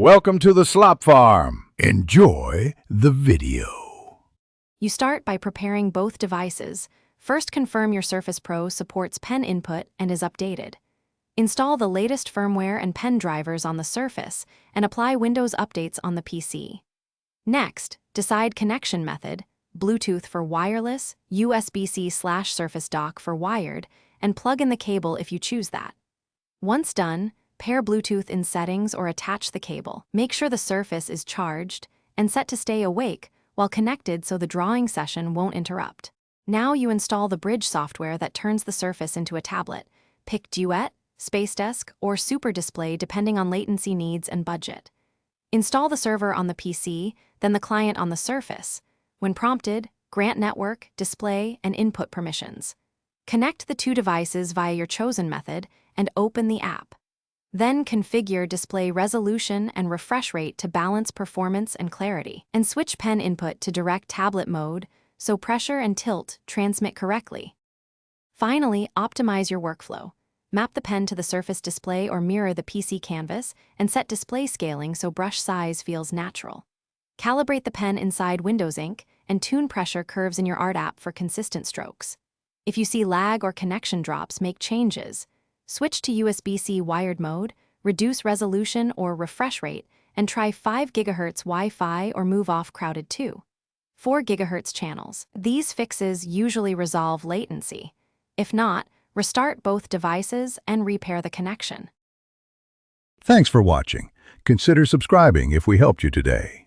Welcome to the Slop Farm. Enjoy the video. You start by preparing both devices. First, confirm your Surface Pro supports pen input and is updated. Install the latest firmware and pen drivers on the Surface and apply Windows updates on the PC. Next, decide connection method, Bluetooth for wireless, USB-C/Surface dock for wired, and plug in the cable if you choose that. Once done, pair Bluetooth in settings or attach the cable. Make sure the Surface is charged and set to stay awake while connected so the drawing session won't interrupt. Now you install the Bridge software that turns the Surface into a tablet. Pick Duet, Space Desk, or Super Display depending on latency needs and budget. Install the server on the PC, then the client on the Surface. When prompted, grant network, display, and input permissions. Connect the two devices via your chosen method and open the app. Then configure display resolution and refresh rate to balance performance and clarity, and switch pen input to direct tablet mode so pressure and tilt transmit correctly. Finally, optimize your workflow. Map the pen to the Surface display or mirror the PC canvas, and set display scaling so brush size feels natural. Calibrate the pen inside Windows Ink and tune pressure curves in your art app for consistent strokes. If you see lag or connection drops, make changes. Switch to USB-C wired mode, reduce resolution or refresh rate, and try 5 GHz Wi-Fi or move off crowded 4 GHz channels. These fixes usually resolve latency. If not, restart both devices and repair the connection. Thanks for watching. Consider subscribing if we helped you today.